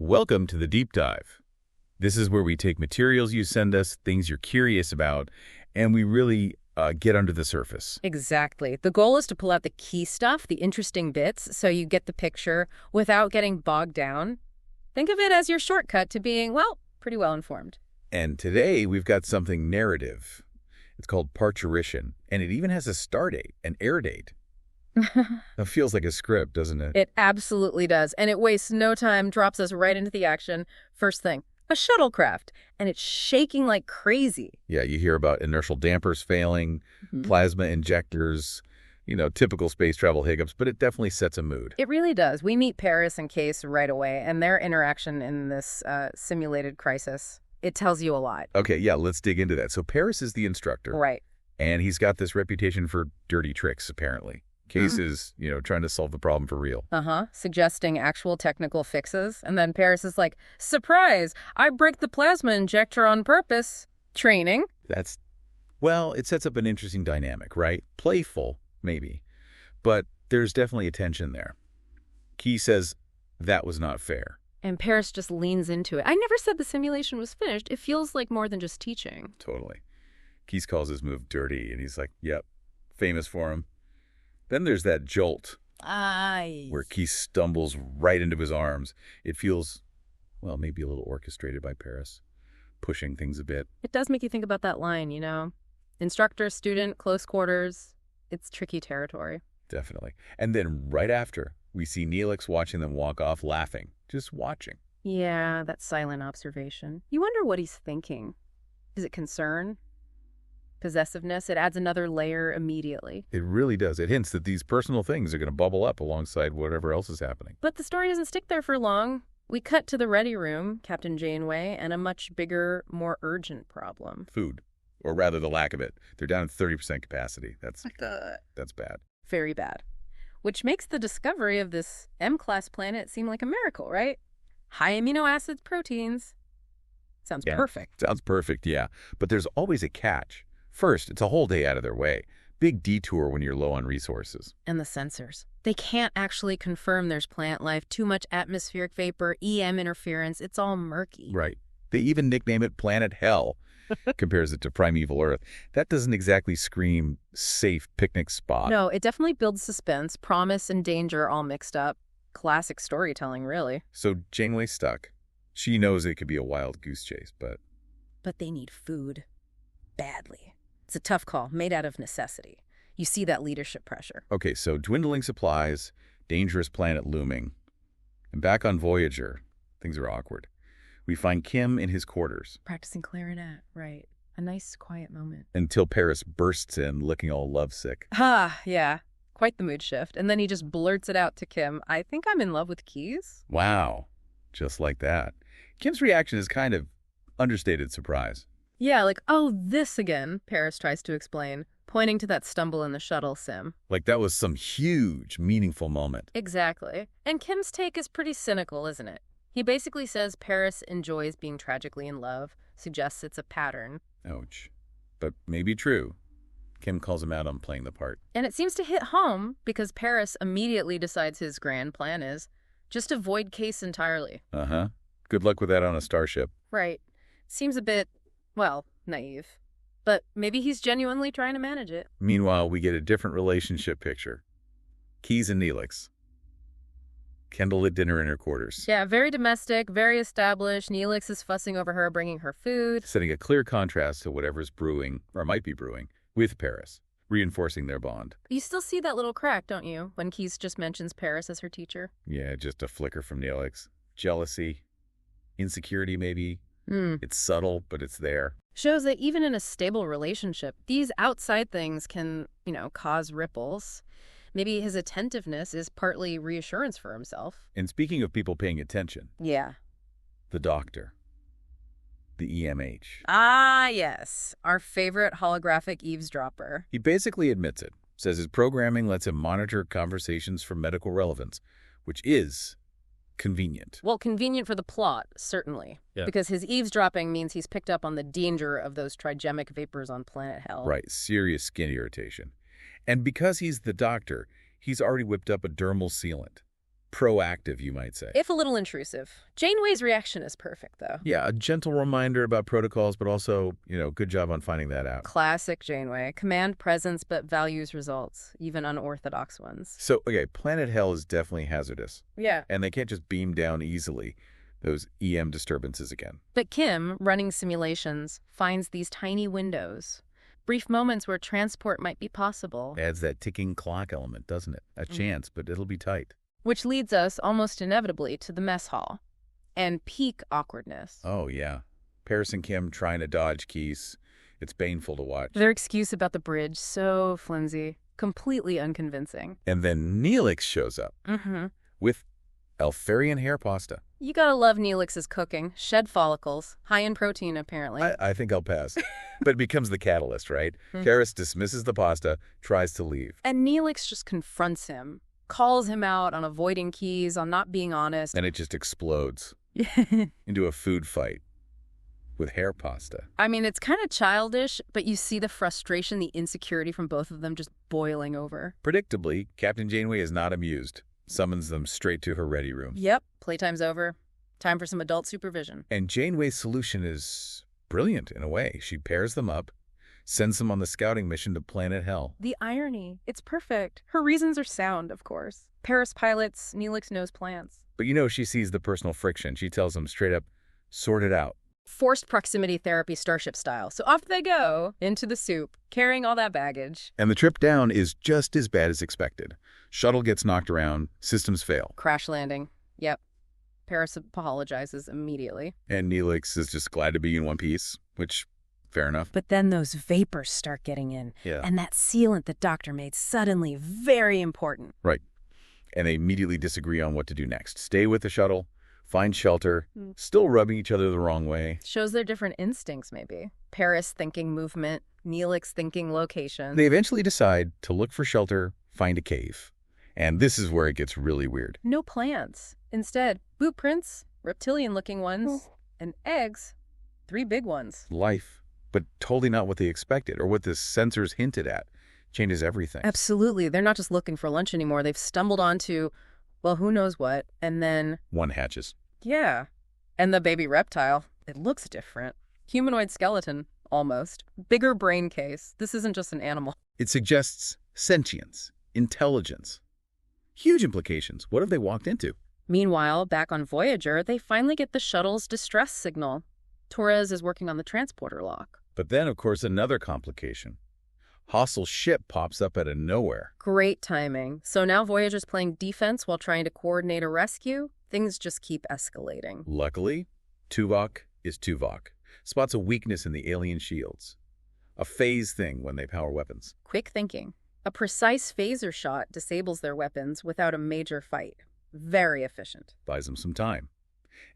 Welcome to the Deep Dive. This is where we take materials you send us, things you're curious about, and we really get under the surface. Exactly. The goal is to pull out the key stuff, the interesting bits, so you get the picture without getting bogged down. Think of it as your shortcut to being, well, pretty well informed. And today we've got something narrative. It's called Parturition, and it even has a start date, an air date. It feels like a script, doesn't it? It absolutely does. And it wastes no time, drops us right into the action. First thing, a shuttlecraft. And it's shaking like crazy. Yeah, you hear about inertial dampers failing, plasma injectors, typical space travel hiccups, but it definitely sets a mood. It really does. We meet Paris and Case right away, and their interaction in this simulated crisis, it tells you a lot. Okay, yeah, let's dig into that. So Paris is the instructor. Right. And he's got this reputation for dirty tricks, apparently. Case is, trying to solve the problem for real. Suggesting actual technical fixes. And then Paris is like, surprise, I break the plasma injector on purpose. Training. Well, it sets up an interesting dynamic, right? Playful, maybe. But there's definitely a tension there. Key says that was not fair. And Paris just leans into it. I never said the simulation was finished. It feels like more than just teaching. Totally. Keys calls his move dirty, and he's like, yep, famous for him. Then there's that jolt, where Keith stumbles right into his arms. It feels, well, maybe a little orchestrated by Paris, pushing things a bit. It does make you think about that line, Instructor, student, close quarters. It's tricky territory. Definitely. And then right after, we see Neelix watching them walk off laughing, just watching. Yeah, that silent observation. You wonder what he's thinking. Is it concern? Possessiveness? It adds another layer immediately. It really does. It hints that these personal things are going to bubble up alongside whatever else is happening. But the story doesn't stick there for long. We cut to the ready room, Captain Janeway, and a much bigger, more urgent problem. Food. Or rather, the lack of it. They're down to 30% capacity. That's bad. Very bad. Which makes the discovery of this M-class planet seem like a miracle, right? High amino acids, proteins. Sounds perfect. Sounds perfect, yeah. But there's always a catch. First, it's a whole day out of their way. Big detour when you're low on resources. And the sensors. They can't actually confirm there's plant life. Too much atmospheric vapor, EM interference. It's all murky. Right. They even nickname it Planet Hell. Compares it to primeval Earth. That doesn't exactly scream safe picnic spot. No, it definitely builds suspense, promise, and danger all mixed up. Classic storytelling, really. So Janeway's stuck. She knows it could be a wild goose chase, but... But they need food. Badly. It's a tough call, made out of necessity. You see that leadership pressure. Okay, so dwindling supplies, dangerous planet looming. And back on Voyager, things are awkward. We find Kim in his quarters. Practicing clarinet, right. A nice, quiet moment. Until Paris bursts in, looking all lovesick. Yeah. Quite the mood shift. And then he just blurts it out to Kim. I think I'm in love with Keys. Wow. Just like that. Kim's reaction is kind of understated surprise. Yeah, like, oh, this again, Paris tries to explain, pointing to that stumble in the shuttle sim. Like that was some huge, meaningful moment. Exactly. And Kim's take is pretty cynical, isn't it? He basically says Paris enjoys being tragically in love, suggests it's a pattern. Ouch. But maybe true. Kim calls him out on playing the part. And it seems to hit home because Paris immediately decides his grand plan is just avoid Case entirely. Good luck with that on a starship. Right. Seems a bit, well, naive. But maybe he's genuinely trying to manage it. Meanwhile, we get a different relationship picture. Keys and Neelix. Kendall at dinner in her quarters. Yeah, very domestic, very established. Neelix is fussing over her, bringing her food. Setting a clear contrast to whatever's brewing, or might be brewing, with Paris, reinforcing their bond. You still see that little crack, don't you, when Keys just mentions Paris as her teacher? Yeah, just a flicker from Neelix. Jealousy, insecurity maybe. It's subtle, but it's there. Shows that even in a stable relationship, these outside things can, cause ripples. Maybe his attentiveness is partly reassurance for himself. And speaking of people paying attention. Yeah. The doctor. The EMH. Ah, yes. Our favorite holographic eavesdropper. He basically admits it. Says his programming lets him monitor conversations for medical relevance, which is convenient. Well, convenient for the plot, certainly. Yeah. Because his eavesdropping means he's picked up on the danger of those trigemic vapors on planet Hell. Right, serious skin irritation. And because he's the doctor, he's already whipped up a dermal sealant. proactive, you might say. If a little intrusive. Janeway's reaction is perfect, though. Yeah, a gentle reminder about protocols, but also, good job on finding that out. Classic Janeway. Command presence, but values results, even unorthodox ones. So, okay, Planet Hell is definitely hazardous. Yeah. And they can't just beam down easily, those EM disturbances again. But Kim, running simulations, finds these tiny windows. Brief moments where transport might be possible. Adds that ticking clock element, doesn't it? A chance, but it'll be tight. Which leads us almost inevitably to the mess hall. And peak awkwardness. Oh, yeah. Paris and Kim trying to dodge Keys. It's painful to watch. Their excuse about the bridge, so flimsy. Completely unconvincing. And then Neelix shows up. With Elfarian hair pasta. You gotta love Neelix's cooking. Shed follicles. High in protein, apparently. I think I'll pass. But it becomes the catalyst, right? Paris dismisses the pasta, tries to leave. And Neelix just confronts him. Calls him out on avoiding Keys, on not being honest. And it just explodes into a food fight with hair pasta. I mean, it's kind of childish, but you see the frustration, the insecurity from both of them just boiling over. Predictably, Captain Janeway is not amused. Summons them straight to her ready room. Yep, playtime's over. Time for some adult supervision. And Janeway's solution is brilliant in a way. She pairs them up, sends them on the scouting mission to Planet Hell. The irony. It's perfect. Her reasons are sound, of course. Paris pilots, Neelix knows plans. But she sees the personal friction. She tells them straight up, sort it out. Forced proximity therapy Starship style. So off they go, into the soup, carrying all that baggage. And the trip down is just as bad as expected. Shuttle gets knocked around, systems fail. Crash landing. Yep. Paris apologizes immediately. And Neelix is just glad to be in one piece, which, fair enough. But then those vapors start getting in. Yeah. And that sealant the doctor made suddenly very important. Right. And they immediately disagree on what to do next. Stay with the shuttle, find shelter, still rubbing each other the wrong way. Shows their different instincts, maybe. Paris thinking movement, Neelix thinking location. They eventually decide to look for shelter, find a cave. And this is where it gets really weird. No plants. Instead, boot prints, reptilian-looking ones, and eggs. 3 big ones. Life, but totally not what they expected or what the sensors hinted at. Changes everything. Absolutely. They're not just looking for lunch anymore. They've stumbled onto, well, who knows what, and then... One hatches. Yeah. And the baby reptile, it looks different. Humanoid skeleton, almost. Bigger brain case. This isn't just an animal. It suggests sentience, intelligence. Huge implications. What have they walked into? Meanwhile, back on Voyager, they finally get the shuttle's distress signal. Torres is working on the transporter lock. But then, of course, another complication. Hostile ship pops up out of nowhere. Great timing. So now Voyager's playing defense while trying to coordinate a rescue. Things just keep escalating. Luckily, Tuvok is Tuvok. Spots a weakness in the alien shields. A phase thing when they power weapons. Quick thinking. A precise phaser shot disables their weapons without a major fight. Very efficient. Buys them some time.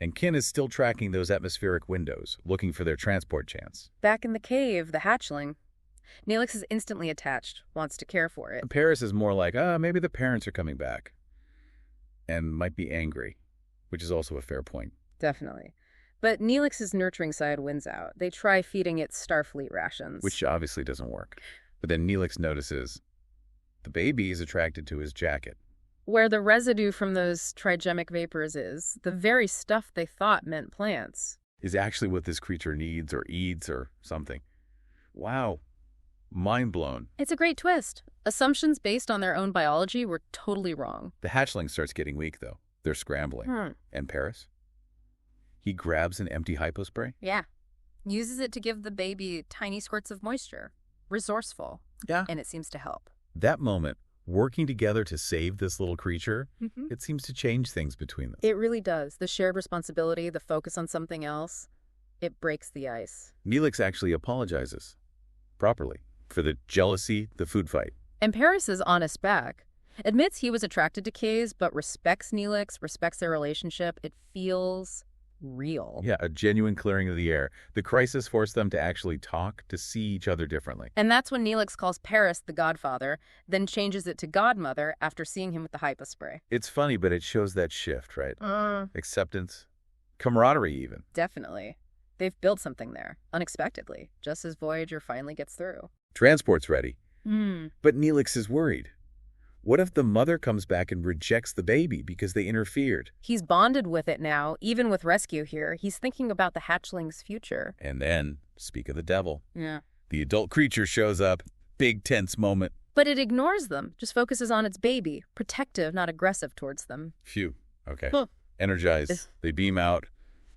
And Kin is still tracking those atmospheric windows, looking for their transport chance. Back in the cave, the hatchling. Neelix is instantly attached, wants to care for it. Paris is more like, maybe the parents are coming back. And might be angry, which is also a fair point. Definitely. But Neelix's nurturing side wins out. They try feeding it Starfleet rations. Which obviously doesn't work. But then Neelix notices the baby is attracted to his jacket. Where the residue from those trigemic vapors is, the very stuff they thought meant plants. Is actually what this creature needs or eats or something. Wow. Mind blown. It's a great twist. Assumptions based on their own biology were totally wrong. The hatchling starts getting weak, though. They're scrambling. And Paris? He grabs an empty hypospray? Yeah. Uses it to give the baby tiny squirts of moisture. Resourceful. Yeah. And it seems to help. That moment, working together to save this little creature, it seems to change things between them. It really does. The shared responsibility, the focus on something else, it breaks the ice. Neelix actually apologizes. Properly. For the jealousy, the food fight. And Paris is honest back. Admits he was attracted to Kay's, but respects Neelix, respects their relationship. It feels real. Yeah, a genuine clearing of the air. The crisis forced them to actually talk, to see each other differently. And that's when Neelix calls Paris the godfather, then changes it to godmother after seeing him with the hypospray. It's funny, but it shows that shift, right? Acceptance, camaraderie even. Definitely. They've built something there, unexpectedly, just as Voyager finally gets through. Transport's ready. But Neelix is worried. What if the mother comes back and rejects the baby because they interfered? He's bonded with it now, even with rescue here. He's thinking about the hatchling's future. And then, speak of the devil. Yeah. The adult creature shows up. Big tense moment. But it ignores them, just focuses on its baby, protective, not aggressive towards them. Phew. Okay. Huh. Energized. They beam out.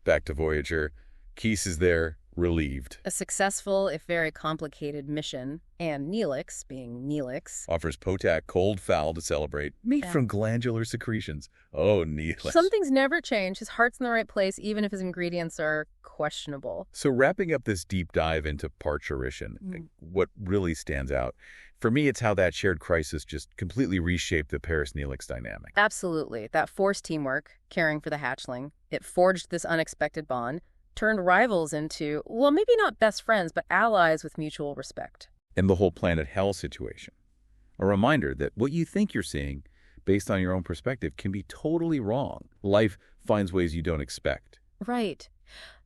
Back to Voyager. Keese is there, relieved. A successful, if very complicated, mission. And Neelix, being Neelix, Offers Potak cold fowl to celebrate, made from glandular secretions. Oh, Neelix. Some things never change. His heart's in the right place, even if his ingredients are questionable. So wrapping up this deep dive into Parturition, what really stands out, for me, it's how that shared crisis just completely reshaped the Paris-Neelix dynamic. Absolutely. That forced teamwork, caring for the hatchling, it forged this unexpected bond, turned rivals into, well, maybe not best friends, but allies with mutual respect. And the whole planet hell situation. A reminder that what you think you're seeing, based on your own perspective, can be totally wrong. Life finds ways you don't expect. Right.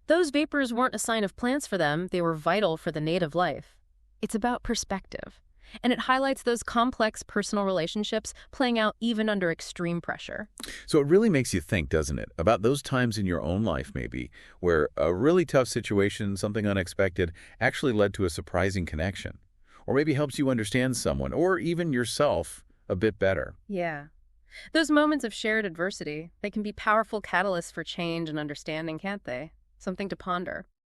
Those vapors weren't a sign of plants for them. They were vital for the native life. It's about perspective. And it highlights those complex personal relationships playing out even under extreme pressure. So it really makes you think, doesn't it, about those times in your own life, maybe, where a really tough situation, something unexpected, actually led to a surprising connection. Or maybe helps you understand someone, or even yourself, a bit better. Yeah. Those moments of shared adversity, they can be powerful catalysts for change and understanding, can't they? Something to ponder.